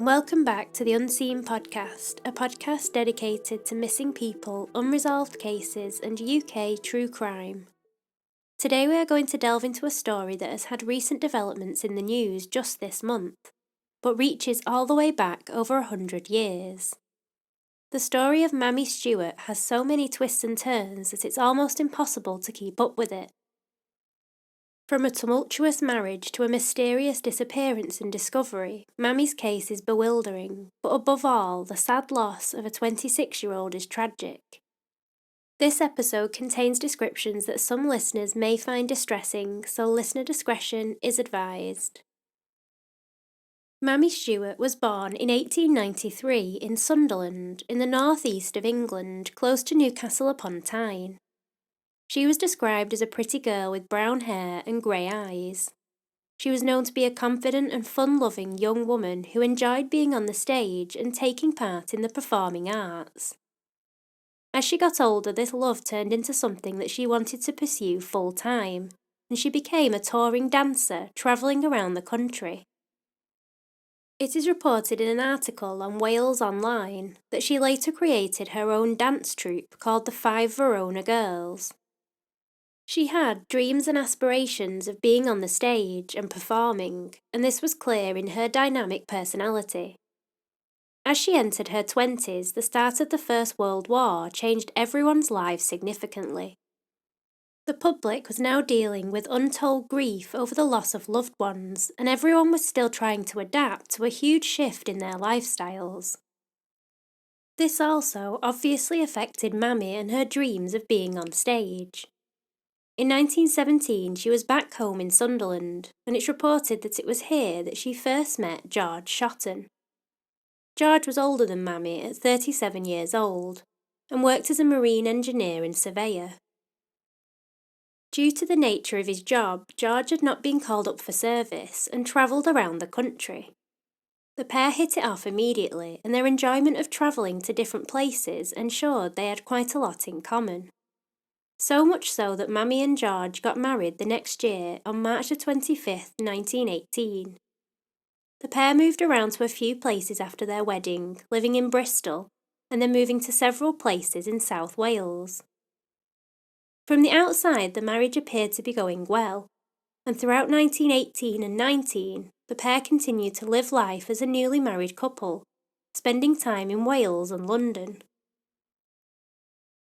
and welcome back to the Unseen Podcast, a podcast dedicated to missing people, unresolved cases, and UK true crime. Today we are going to delve into a story that has had recent developments in the news just this month, but reaches all the way back over 100 years. The story of Mamie Stuart has so many twists and turns that it's almost impossible to keep up with it. From a tumultuous marriage to a mysterious disappearance and discovery, Mamie's case is bewildering, but above all, the sad loss of a 26-year-old is tragic. This episode contains descriptions that some listeners may find distressing, so listener discretion is advised. Mamie Stuart was born in 1893 in Sunderland, in the northeast of England, close to Newcastle upon Tyne. She was described as a pretty girl with brown hair and grey eyes. She was known to be a confident and fun-loving young woman who enjoyed being on the stage and taking part in the performing arts. As she got older, this love turned into something that she wanted to pursue full-time, and she became a touring dancer, travelling around the country. It is reported in an article on Wales Online that she later created her own dance troupe called the Five Verona Girls. She had dreams and aspirations of being on the stage and performing, and this was clear in her dynamic personality. As she entered her 20s, the start of the First World War changed everyone's lives significantly. The public was now dealing with untold grief over the loss of loved ones, and everyone was still trying to adapt to a huge shift in their lifestyles. This also obviously affected Mamie and her dreams of being on stage. In 1917, she was back home in Sunderland, and it's reported that it was here that she first met George Shotton. George was older than Mamie at 37 years old, and worked as a marine engineer and surveyor. Due to the nature of his job, George had not been called up for service and travelled around the country. The pair hit it off immediately, and their enjoyment of travelling to different places ensured they had quite a lot in common. So much so that Mamie and George got married the next year on March 25th, 1918. The pair moved around to a few places after their wedding, living in Bristol, and then moving to several places in South Wales. From the outside, the marriage appeared to be going well, and throughout 1918 and 19, the pair continued to live life as a newly married couple, spending time in Wales and London.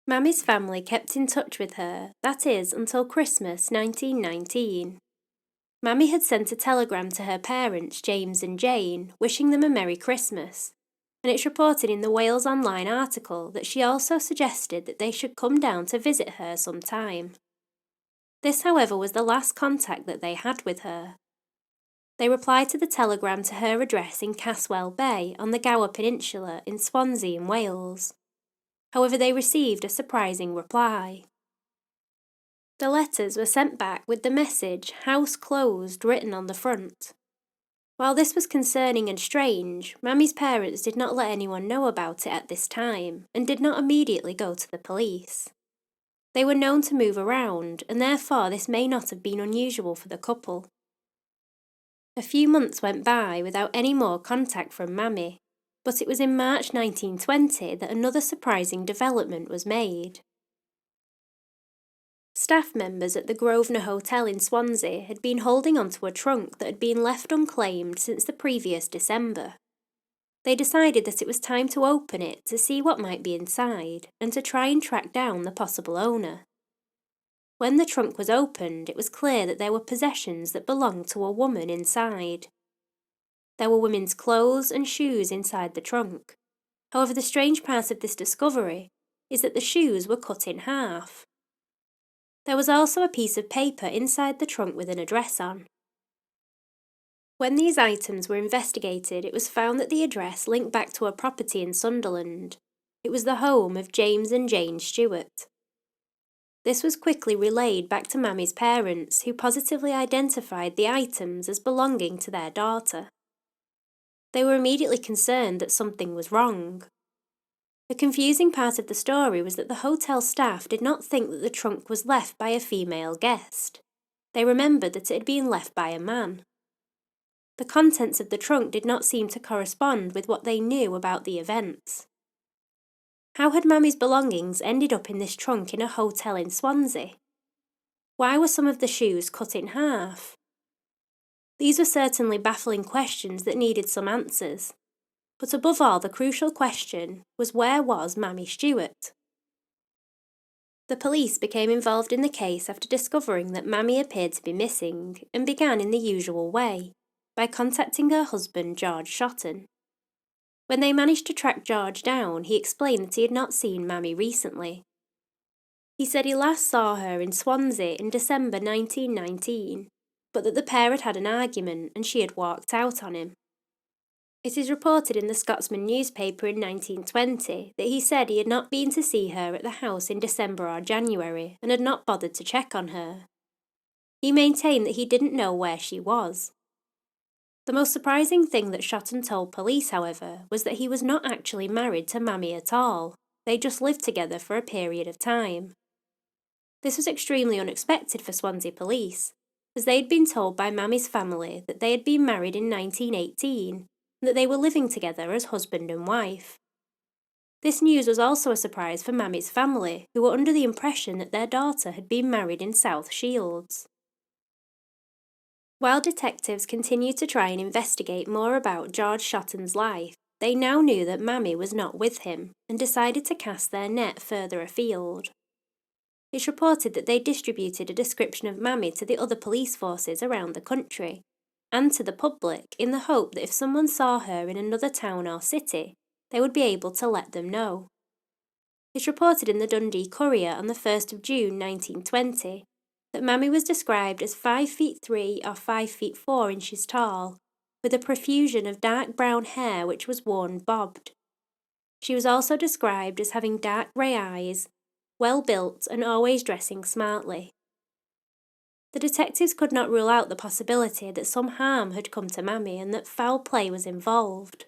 Mamie's family kept in touch with her, that is, until Christmas 1919. Mamie had sent a telegram to her parents, James and Jane, wishing them a Merry Christmas, and it's reported in the Wales Online article that she also suggested that they should come down to visit her sometime. This, however, was the last contact that they had with her. They replied to the telegram to her address in Caswell Bay on the Gower Peninsula in Swansea in Wales. However, they received a surprising reply. The letters were sent back with the message "House closed" written on the front. While this was concerning and strange, Mamie's parents did not let anyone know about it at this time and did not immediately go to the police. They were known to move around, and therefore this may not have been unusual for the couple. A few months went by without any more contact from Mamie, but it was in March 1920 that another surprising development was made. Staff members at the Grosvenor Hotel in Swansea had been holding onto a trunk that had been left unclaimed since the previous December. They decided that it was time to open it to see what might be inside and to try and track down the possible owner. When the trunk was opened, it was clear that there were possessions that belonged to a woman inside. There were women's clothes and shoes inside the trunk. However, the strange part of this discovery is that the shoes were cut in half. There was also a piece of paper inside the trunk with an address on. When these items were investigated, it was found that the address linked back to a property in Sunderland. It was the home of James and Jane Stuart. This was quickly relayed back to Mamie's parents, who positively identified the items as belonging to their daughter. They were immediately concerned that something was wrong. The confusing part of the story was that the hotel staff did not think that the trunk was left by a female guest. They remembered that it had been left by a man. The contents of the trunk did not seem to correspond with what they knew about the events. How had Mammie's belongings ended up in this trunk in a hotel in Swansea? Why were some of the shoes cut in half? These were certainly baffling questions that needed some answers. But above all, the crucial question was, where was Mamie Stuart? The police became involved in the case after discovering that Mamie appeared to be missing, and began in the usual way, by contacting her husband George Shotton. When they managed to track George down, he explained that he had not seen Mamie recently. He said he last saw her in Swansea in December 1919, but that the pair had had an argument and she had walked out on him. It is reported in the Scotsman newspaper in 1920 that he said he had not been to see her at the house in December or January and had not bothered to check on her. He maintained that he didn't know where she was. The most surprising thing that Shotton told police, however, was that he was not actually married to Mamie at all. They just lived together for a period of time. This was extremely unexpected for Swansea police, as they had been told by Mammie's family that they had been married in 1918 and that they were living together as husband and wife. This news was also a surprise for Mammie's family, who were under the impression that their daughter had been married in South Shields. While detectives continued to try and investigate more about George Shotton's life, they now knew that Mamie was not with him and decided to cast their net further afield. It's reported that they distributed a description of Mamie to the other police forces around the country, and to the public, in the hope that if someone saw her in another town or city, they would be able to let them know. It's reported in the Dundee Courier on the 1st of June 1920 that Mamie was described as 5 feet 3 or 5 feet 4 inches tall, with a profusion of dark brown hair which was worn bobbed. She was also described as having dark grey eyes, well built and always dressing smartly. The detectives could not rule out the possibility that some harm had come to Mamie and that foul play was involved.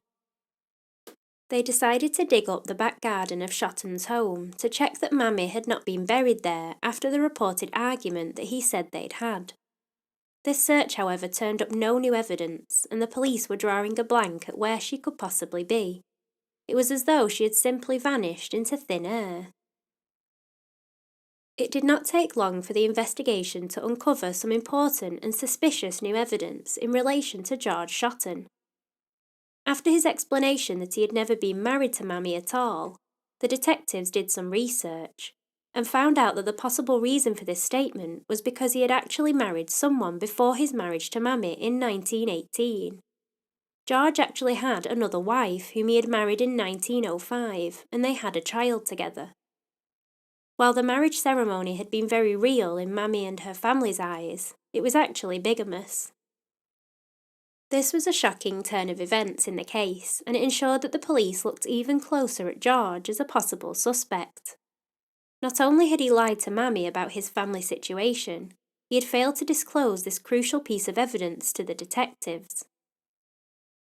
They decided to dig up the back garden of Shotton's home to check that Mamie had not been buried there after the reported argument that he said they'd had. This search, however, turned up no new evidence, and the police were drawing a blank at where she could possibly be. It was as though she had simply vanished into thin air. It did not take long for the investigation to uncover some important and suspicious new evidence in relation to George Shotton. After his explanation that he had never been married to Mamie at all, the detectives did some research and found out that the possible reason for this statement was because he had actually married someone before his marriage to Mamie in 1918. George actually had another wife whom he had married in 1905, and they had a child together. While the marriage ceremony had been very real in Mamie and her family's eyes, it was actually bigamous. This was a shocking turn of events in the case, and it ensured that the police looked even closer at George as a possible suspect. Not only had he lied to Mamie about his family situation, he had failed to disclose this crucial piece of evidence to the detectives.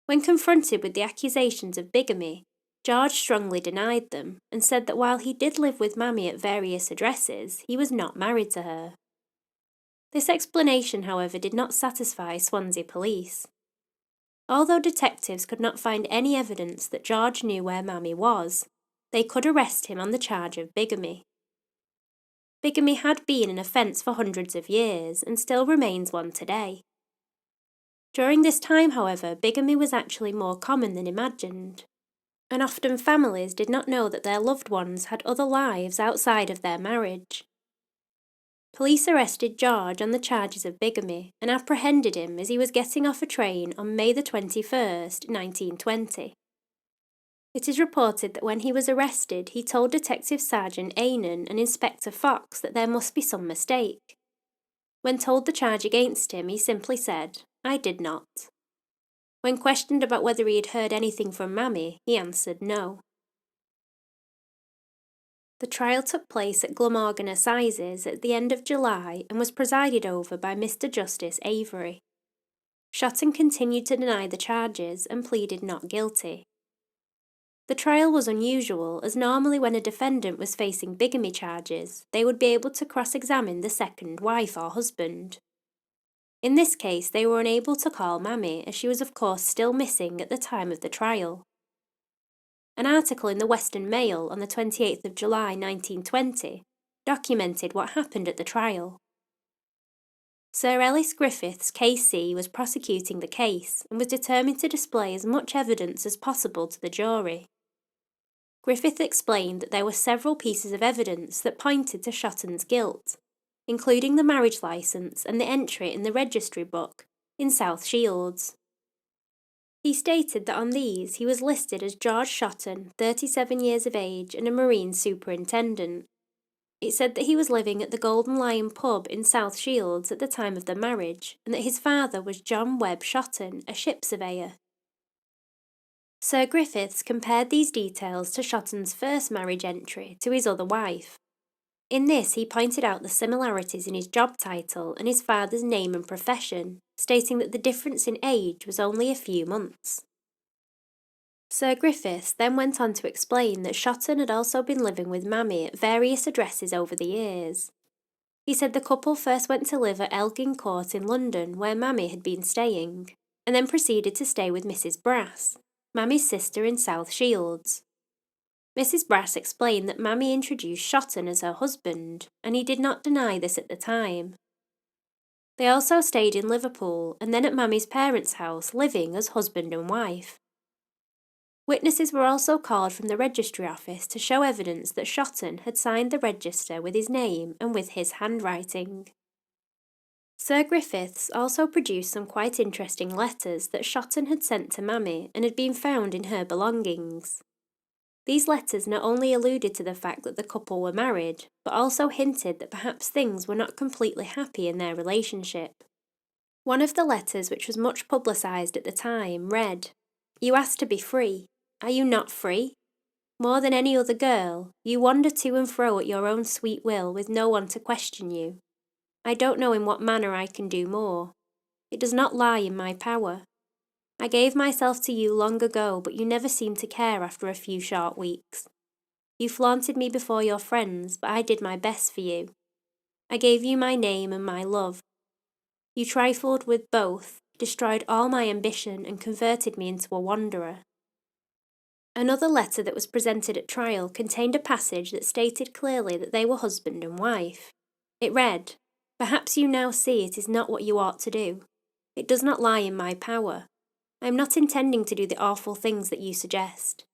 When confronted with the accusations of bigamy, George strongly denied them and said that while he did live with Mamie at various addresses, he was not married to her. This explanation, however, did not satisfy Swansea police. Although detectives could not find any evidence that George knew where Mamie was, they could arrest him on the charge of bigamy. Bigamy had been an offence for hundreds of years and still remains one today. During this time, however, bigamy was actually more common than imagined, and often families did not know that their loved ones had other lives outside of their marriage. Police arrested George on the charges of bigamy and apprehended him as he was getting off a train on May the 21st, 1920. It is reported that when he was arrested, he told Detective Sergeant Ainan and Inspector Fox that there must be some mistake. When told the charge against him, he simply said, "I did not." When questioned about whether he had heard anything from Mamie, he answered no. The trial took place at Glamorgan Assizes at the end of July and was presided over by Mr. Justice Avery. Shotton continued to deny the charges and pleaded not guilty. The trial was unusual, as normally when a defendant was facing bigamy charges, they would be able to cross-examine the second wife or husband. In this case, they were unable to call Mamie, as she was of course still missing at the time of the trial. An article in the Western Mail on the 28th of July 1920 documented what happened at the trial. Sir Ellis Griffiths, KC, was prosecuting the case and was determined to display as much evidence as possible to the jury. Griffith explained that there were several pieces of evidence that pointed to Shotton's guilt, including the marriage licence and the entry in the registry book in South Shields. He stated that on these he was listed as George Shotton, 37 years of age and a marine superintendent. It said that he was living at the Golden Lion pub in South Shields at the time of the marriage, and that his father was John Webb Shotton, a ship surveyor. Sir Griffiths compared these details to Shotton's first marriage entry to his other wife. In this, he pointed out the similarities in his job title and his father's name and profession, stating that the difference in age was only a few months. Sir Griffiths then went on to explain that Shotton had also been living with Mamie at various addresses over the years. He said the couple first went to live at Elgin Court in London, where Mamie had been staying, and then proceeded to stay with Mrs. Brass, Mamie's sister, in South Shields. Mrs. Brass explained that Mamie introduced Shotton as her husband, and he did not deny this at the time. They also stayed in Liverpool and then at Mamie's parents' house, living as husband and wife. Witnesses were also called from the registry office to show evidence that Shotton had signed the register with his name and with his handwriting. Sir Griffiths also produced some quite interesting letters that Shotton had sent to Mamie and had been found in her belongings. These letters not only alluded to the fact that the couple were married, but also hinted that perhaps things were not completely happy in their relationship. One of the letters, which was much publicised at the time, read, "You asked to be free. Are you not free? More than any other girl, you wander to and fro at your own sweet will with no one to question you. I don't know in what manner I can do more. It does not lie in my power. I gave myself to you long ago, but you never seemed to care after a few short weeks. You flaunted me before your friends, but I did my best for you. I gave you my name and my love. You trifled with both, destroyed all my ambition, and converted me into a wanderer." Another letter that was presented at trial contained a passage that stated clearly that they were husband and wife. It read, "Perhaps you now see it is not what you ought to do. It does not lie in my power. I am not intending to do the awful things that you suggest.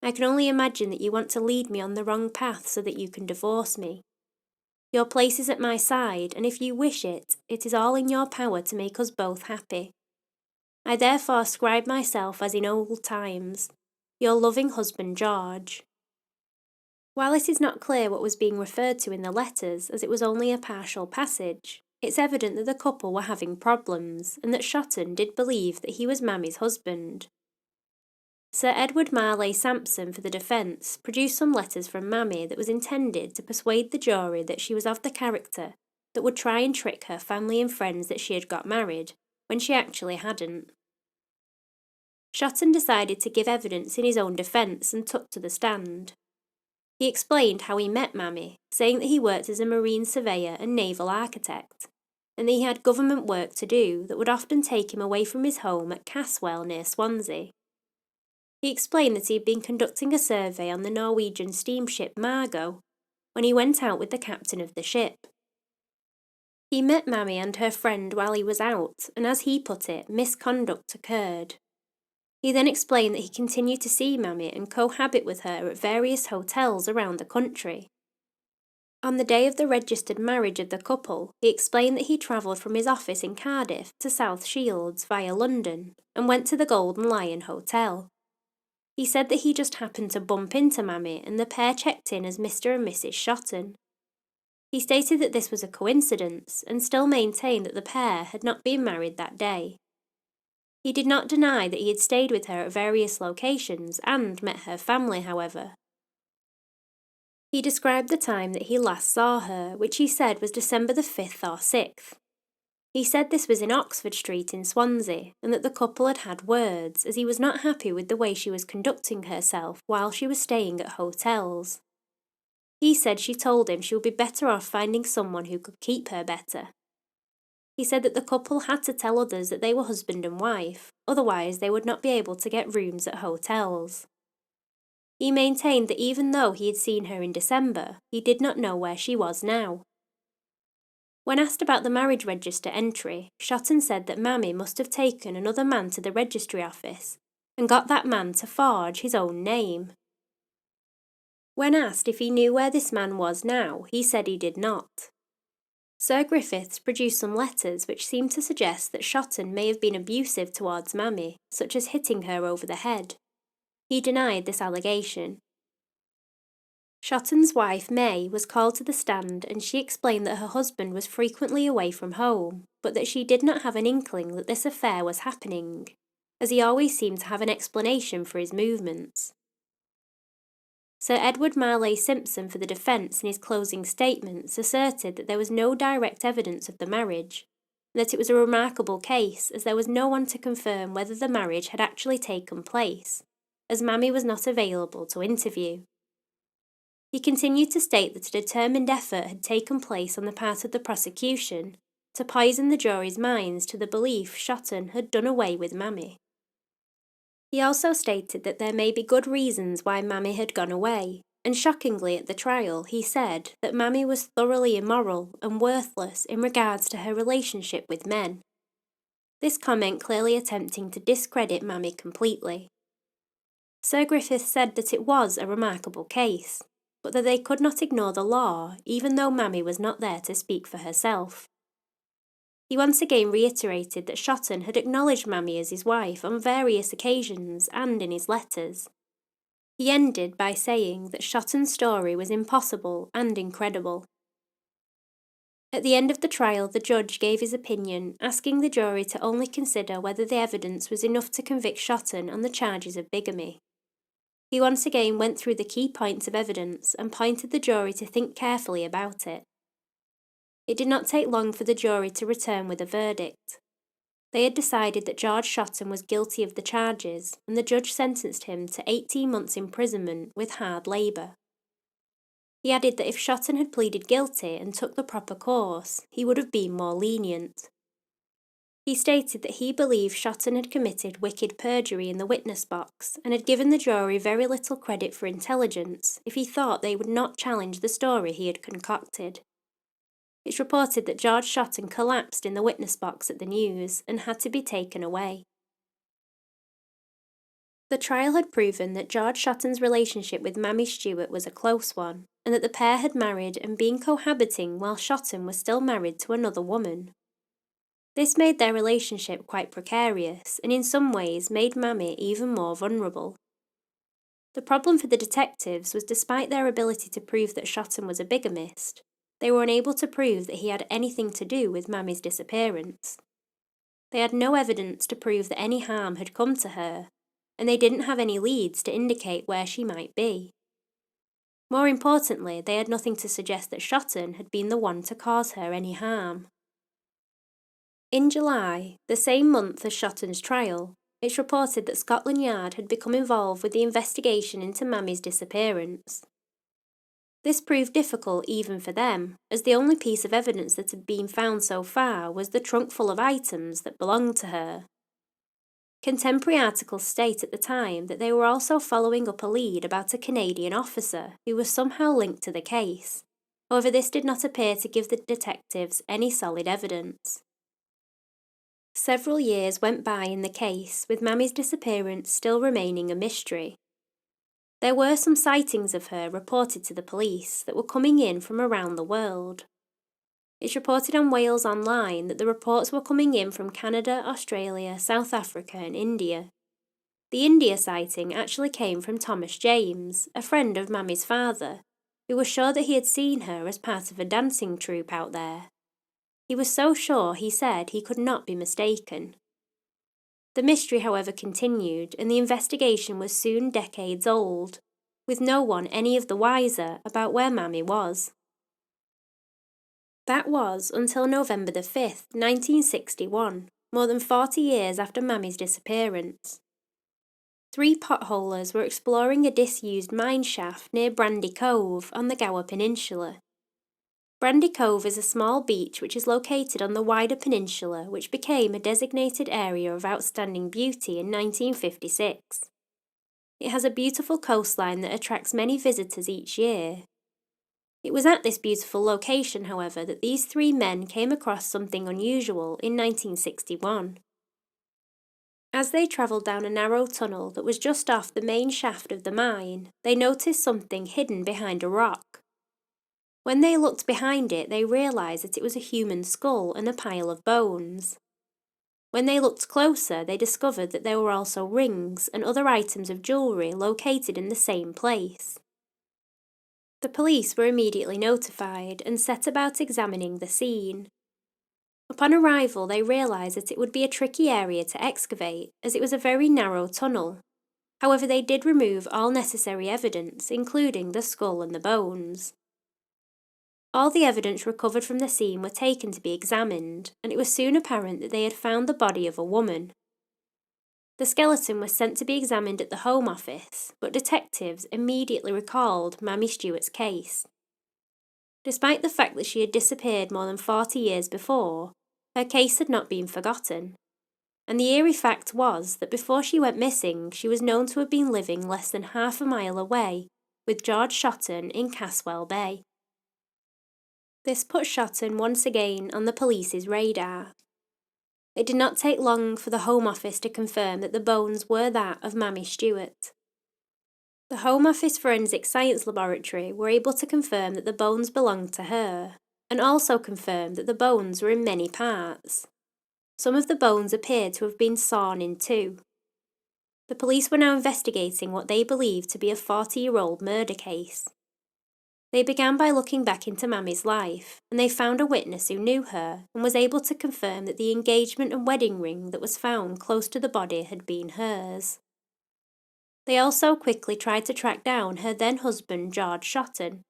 I can only imagine that you want to lead me on the wrong path so that you can divorce me. Your place is at my side, and if you wish it, it is all in your power to make us both happy. I therefore ascribe myself as in old times, your loving husband George." While it is not clear what was being referred to in the letters, as it was only a partial passage, it's evident that the couple were having problems, and that Shotton did believe that he was Mamie's husband. Sir Edward Marley Sampson for the defence produced some letters from Mamie that was intended to persuade the jury that she was of the character that would try and trick her family and friends that she had got married, when she actually hadn't. Shotton decided to give evidence in his own defence and took to the stand. He explained how he met Mamie, saying that he worked as a marine surveyor and naval architect, and that he had government work to do that would often take him away from his home at Caswell near Swansea. He explained that he had been conducting a survey on the Norwegian steamship Margot when he went out with the captain of the ship. He met Mamie and her friend while he was out, and as he put it, misconduct occurred. He then explained that he continued to see Mamie and cohabit with her at various hotels around the country. On the day of the registered marriage of the couple, he explained that he travelled from his office in Cardiff to South Shields via London and went to the Golden Lion Hotel. He said that he just happened to bump into Mamie and the pair checked in as Mr. and Mrs. Shotton. He stated that this was a coincidence and still maintained that the pair had not been married that day. He did not deny that he had stayed with her at various locations and met her family, however. He described the time that he last saw her, which he said was December the 5th or 6th. He said this was in Oxford Street in Swansea, and that the couple had had words, as he was not happy with the way she was conducting herself while she was staying at hotels. He said she told him she would be better off finding someone who could keep her better. He said that the couple had to tell others that they were husband and wife, otherwise they would not be able to get rooms at hotels. He maintained that even though he had seen her in December, he did not know where she was now. When asked about the marriage register entry, Shotton said that Mamie must have taken another man to the registry office and got that man to forge his own name. When asked if he knew where this man was now, he said he did not. Sir Griffiths produced some letters which seemed to suggest that Shotton may have been abusive towards Mamie, such as hitting her over the head. He denied this allegation. Shotton's wife, May, was called to the stand and she explained that her husband was frequently away from home, but that she did not have an inkling that this affair was happening, as he always seemed to have an explanation for his movements. Sir Edward Marley Simpson for the defence in his closing statements asserted that there was no direct evidence of the marriage, and that it was a remarkable case as there was no one to confirm whether the marriage had actually taken place, as Mamie was not available to interview. He continued to state that a determined effort had taken place on the part of the prosecution to poison the jury's minds to the belief Shotton had done away with Mamie. He also stated that there may be good reasons why Mamie had gone away, and shockingly at the trial he said that Mamie was thoroughly immoral and worthless in regards to her relationship with men. This comment clearly attempting to discredit Mamie completely. Sir Griffith said that it was a remarkable case, but that they could not ignore the law even though Mamie was not there to speak for herself. He once again reiterated that Shotton had acknowledged Mamie as his wife on various occasions and in his letters. He ended by saying that Shotton's story was impossible and incredible. At the end of the trial, the judge gave his opinion, asking the jury to only consider whether the evidence was enough to convict Shotton on the charges of bigamy. He once again went through the key points of evidence and pointed the jury to think carefully about it. It did not take long for the jury to return with a verdict. They had decided that George Shotton was guilty of the charges, and the judge sentenced him to 18 months' imprisonment with hard labour. He added that if Shotton had pleaded guilty and took the proper course, he would have been more lenient. He stated that he believed Shotton had committed wicked perjury in the witness box and had given the jury very little credit for intelligence if he thought they would not challenge the story he had concocted. It's reported that George Shotton collapsed in the witness box at the news and had to be taken away. The trial had proven that George Shotton's relationship with Mamie Stuart was a close one, and that the pair had married and been cohabiting while Shotton was still married to another woman. This made their relationship quite precarious and in some ways made Mamie even more vulnerable. The problem for the detectives was despite their ability to prove that Shotton was a bigamist, they were unable to prove that he had anything to do with Mamie's disappearance. They had no evidence to prove that any harm had come to her, and they didn't have any leads to indicate where she might be. More importantly, they had nothing to suggest that Shotton had been the one to cause her any harm. In July, the same month as Shotton's trial, it's reported that Scotland Yard had become involved with the investigation into Mamie's disappearance. This proved difficult even for them, as the only piece of evidence that had been found so far was the trunk full of items that belonged to her. Contemporary articles state at the time that they were also following up a lead about a Canadian officer who was somehow linked to the case. However, this did not appear to give the detectives any solid evidence. Several years went by in the case, with Mamie's disappearance still remaining a mystery. There were some sightings of her reported to the police that were coming in from around the world. It's reported on Wales Online that the reports were coming in from Canada, Australia, South Africa and India. The India sighting actually came from Thomas James, a friend of Mamie's father, who was sure that he had seen her as part of a dancing troupe out there. He was so sure he said he could not be mistaken. The mystery, however, continued, and the investigation was soon decades old, with no one any of the wiser about where Mamie was. That was until November the 5th, 1961, more than 40 years after Mamie's disappearance. 3 potholers were exploring a disused mineshaft near Brandy Cove on the Gower Peninsula. Brandy Cove is a small beach which is located on the wider peninsula, which became a designated area of outstanding beauty in 1956. It has a beautiful coastline that attracts many visitors each year. It was at this beautiful location, however, that these three men came across something unusual in 1961. As they travelled down a narrow tunnel that was just off the main shaft of the mine, they noticed something hidden behind a rock. When they looked behind it, they realised that it was a human skull and a pile of bones. When they looked closer, they discovered that there were also rings and other items of jewellery located in the same place. The police were immediately notified and set about examining the scene. Upon arrival, they realised that it would be a tricky area to excavate, as it was a very narrow tunnel. However, they did remove all necessary evidence, including the skull and the bones. All the evidence recovered from the scene were taken to be examined, and it was soon apparent that they had found the body of a woman. The skeleton was sent to be examined at the Home Office, but detectives immediately recalled Mamie Stuart's case. Despite the fact that she had disappeared more than 40 years before, her case had not been forgotten. And the eerie fact was that before she went missing, she was known to have been living less than half a mile away with George Shotton in Caswell Bay. This put Shotton once again on the police's radar. It did not take long for the Home Office to confirm that the bones were that of Mamie Stuart. The Home Office Forensic Science Laboratory were able to confirm that the bones belonged to her, and also confirmed that the bones were in many parts. Some of the bones appeared to have been sawn in two. The police were now investigating what they believed to be a 40-year-old murder case. They began by looking back into Mammie's life, and they found a witness who knew her and was able to confirm that the engagement and wedding ring that was found close to the body had been hers. They also quickly tried to track down her then-husband George Shotton,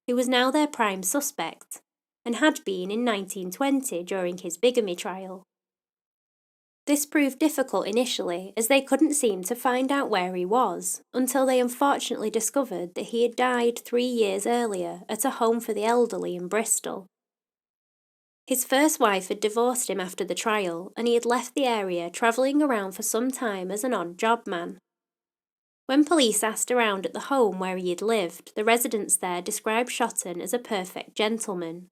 who was now their prime suspect, and had been in 1920 during his bigamy trial. This proved difficult initially, as they couldn't seem to find out where he was, until they unfortunately discovered that he had died 3 years earlier at a home for the elderly in Bristol. His first wife had divorced him after the trial, and he had left the area travelling around for some time as an odd job man. When police asked around at the home where he had lived, the residents there described Shotton as a perfect gentleman.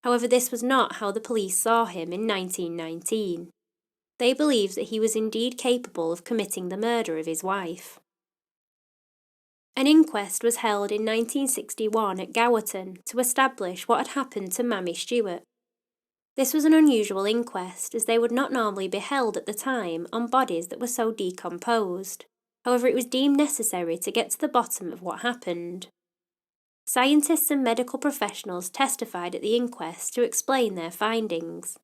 However, this was not how the police saw him in 1919. They believed that he was indeed capable of committing the murder of his wife. An inquest was held in 1961 at Gowerton to establish what had happened to Mamie Stuart. This was an unusual inquest, as they would not normally be held at the time on bodies that were so decomposed. However, it was deemed necessary to get to the bottom of what happened. Scientists and medical professionals testified at the inquest to explain their findings.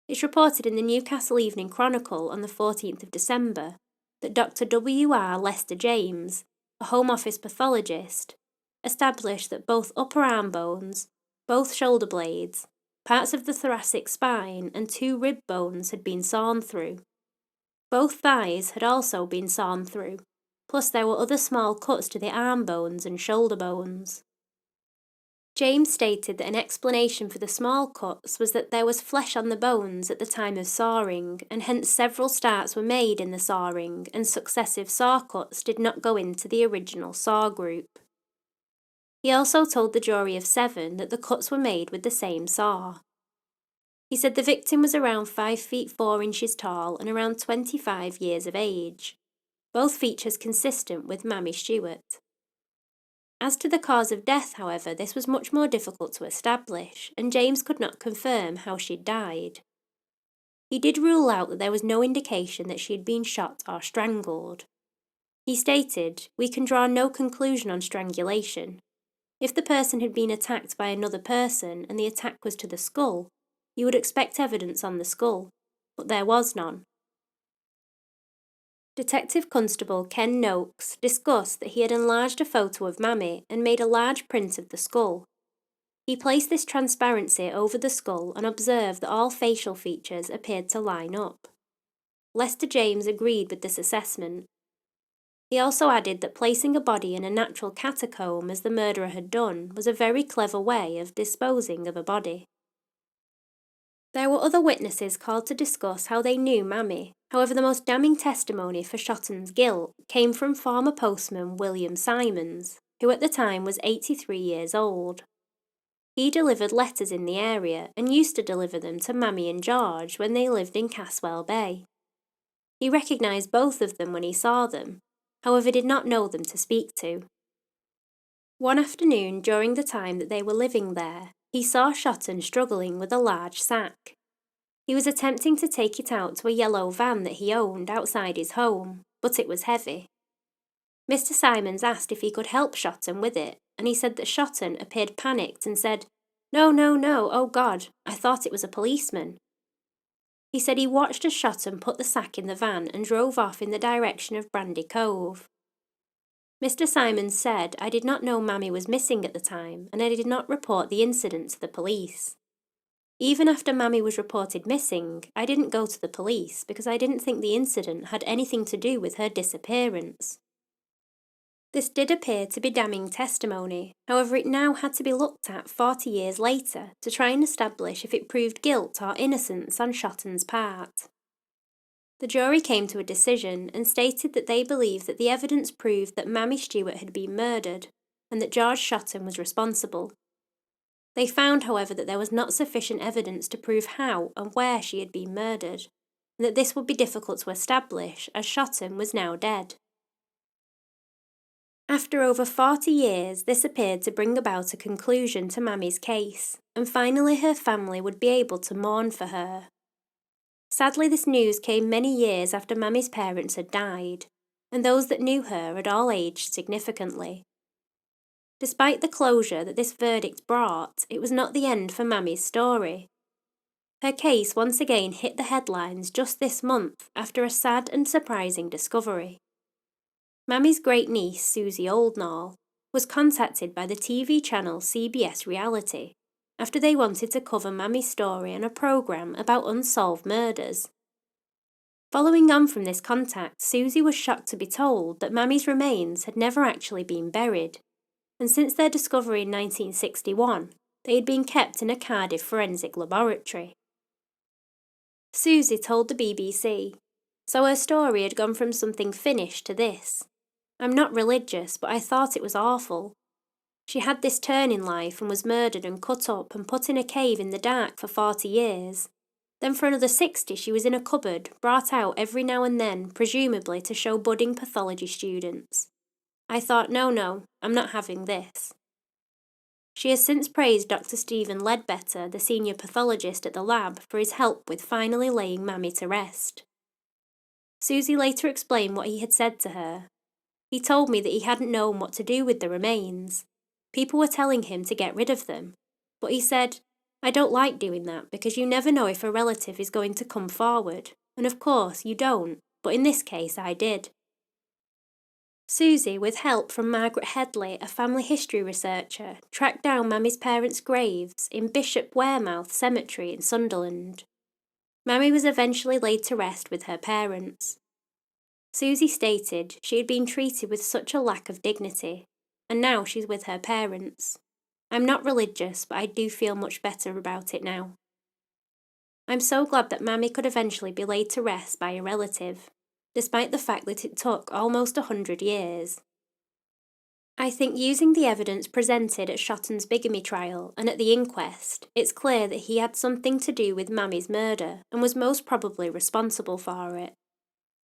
It's reported in the Newcastle Evening Chronicle on the 14th of December that Dr. W.R. Lester James, a Home Office pathologist, established that both upper arm bones, both shoulder blades, parts of the thoracic spine and 2 rib bones had been sawn through. Both thighs had also been sawn through, plus there were other small cuts to the arm bones and shoulder bones. James stated that an explanation for the small cuts was that there was flesh on the bones at the time of sawing, and hence several starts were made in the sawing, and successive saw cuts did not go into the original saw group. He also told the jury of 7 that the cuts were made with the same saw. He said the victim was around 5 feet 4 inches tall and around 25 years of age, both features consistent with Mamie Stuart. As to the cause of death, however, this was much more difficult to establish, and James could not confirm how she'd died. He did rule out that there was no indication that she had been shot or strangled. He stated, "We can draw no conclusion on strangulation. If the person had been attacked by another person and the attack was to the skull, you would expect evidence on the skull, but there was none." Detective Constable Ken Noakes discussed that he had enlarged a photo of Mamie and made a large print of the skull. He placed this transparency over the skull and observed that all facial features appeared to line up. Lester James agreed with this assessment. He also added that placing a body in a natural catacomb, as the murderer had done, was a very clever way of disposing of a body. There were other witnesses called to discuss how they knew Mamie. However, the most damning testimony for Shotton's guilt came from former postman William Simons, who at the time was 83 years old. He delivered letters in the area and used to deliver them to Mamie and George when they lived in Caswell Bay. He recognised both of them when he saw them, however did not know them to speak to. One afternoon during the time that they were living there, he saw Shotton struggling with a large sack. He was attempting to take it out to a yellow van that he owned outside his home, but it was heavy. Mr. Simons asked if he could help Shotton with it, and he said that Shotton appeared panicked and said, "No, no, no, oh God, I thought it was a policeman." He said he watched as Shotton put the sack in the van and drove off in the direction of Brandy Cove. Mr. Simons said, "I did not know Mamie was missing at the time, and I did not report the incident to the police. Even after Mamie was reported missing, I didn't go to the police because I didn't think the incident had anything to do with her disappearance." This did appear to be damning testimony, however it now had to be looked at 40 years later to try and establish if it proved guilt or innocence on Shotton's part. The jury came to a decision and stated that they believed that the evidence proved that Mamie Stuart had been murdered and that George Shotton was responsible. They found, however, that there was not sufficient evidence to prove how and where she had been murdered, and that this would be difficult to establish as Shotton was now dead. After over 40 years, this appeared to bring about a conclusion to Mamie's case, and finally her family would be able to mourn for her. Sadly, this news came many years after Mamie's parents had died, and those that knew her had all aged significantly. Despite the closure that this verdict brought, it was not the end for Mamie's story. Her case once again hit the headlines just this month after a sad and surprising discovery. Mamie's great-niece, Susie Oldnall, was contacted by the TV channel CBS Reality after they wanted to cover Mamie's story on a programme about unsolved murders. Following on from this contact, Susie was shocked to be told that Mamie's remains had never actually been buried, and since their discovery in 1961, they had been kept in a Cardiff forensic laboratory. Susie told the BBC, "So her story had gone from something finished to this. I'm not religious, but I thought it was awful. She had this turn in life and was murdered and cut up and put in a cave in the dark for 40 years. Then for another 60 she was in a cupboard, brought out every now and then, presumably to show budding pathology students. I thought, no, I'm not having this." She has since praised Dr. Stephen Ledbetter, the senior pathologist at the lab, for his help with finally laying Mamie to rest. Susie later explained what he had said to her. "He told me that he hadn't known what to do with the remains. People were telling him to get rid of them. But he said, 'I don't like doing that because you never know if a relative is going to come forward. And of course, you don't. But in this case, I did.'" Susie, with help from Margaret Headley, a family history researcher, tracked down Mammie's parents' graves in Bishop Wearmouth Cemetery in Sunderland. Mamie was eventually laid to rest with her parents. Susie stated she had been treated with such a lack of dignity, and now she's with her parents. "I'm not religious, but I do feel much better about it now. I'm so glad that Mamie could eventually be laid to rest by a relative, despite the fact that it took almost 100 years. I think using the evidence presented at Shotton's bigamy trial and at the inquest, it's clear that he had something to do with Mammie's murder and was most probably responsible for it.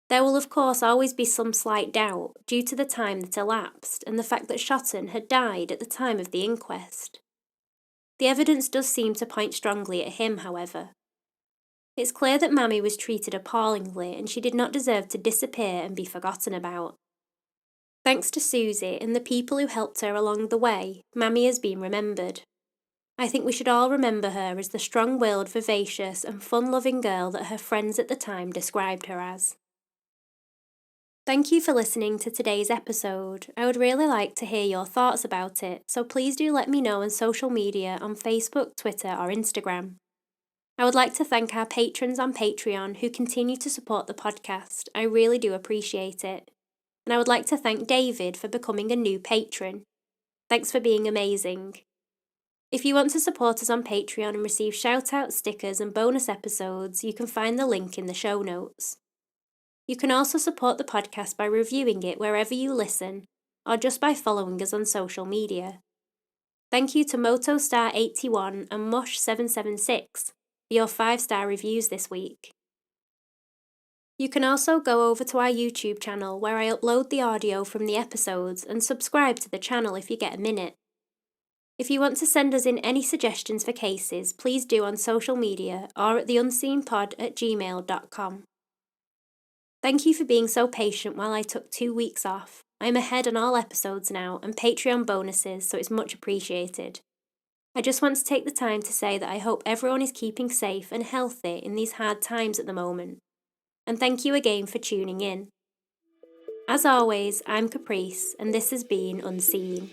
There will of course always be some slight doubt due to the time that elapsed and the fact that Shotton had died at the time of the inquest. The evidence does seem to point strongly at him, however. It's clear that Mamie was treated appallingly and she did not deserve to disappear and be forgotten about. Thanks to Susie and the people who helped her along the way, Mamie has been remembered. I think we should all remember her as the strong-willed, vivacious and fun-loving girl that her friends at the time described her as. Thank you for listening to today's episode. I would really like to hear your thoughts about it, so please do let me know on social media on Facebook, Twitter or Instagram. I would like to thank our patrons on Patreon who continue to support the podcast. I really do appreciate it. and I would like to thank David for becoming a new patron. Thanks for being amazing. If you want to support us on Patreon and receive shout-out stickers and bonus episodes, you can find the link in the show notes. You can also support the podcast by reviewing it wherever you listen, or just by following us on social media. Thank you to MotoStar81 and Mush776 for your 5-star reviews this week. You can also go over to our YouTube channel where I upload the audio from the episodes and subscribe to the channel if you get a minute. If you want to send us in any suggestions for cases, please do on social media or at theunseenpod@gmail.com. Thank you for being so patient while I took 2 weeks off. I'm ahead on all episodes now and Patreon bonuses, so it's much appreciated. I just want to take the time to say that I hope everyone is keeping safe and healthy in these hard times at the moment. And thank you again for tuning in. As always, I'm Caprice, and this has been Unseen.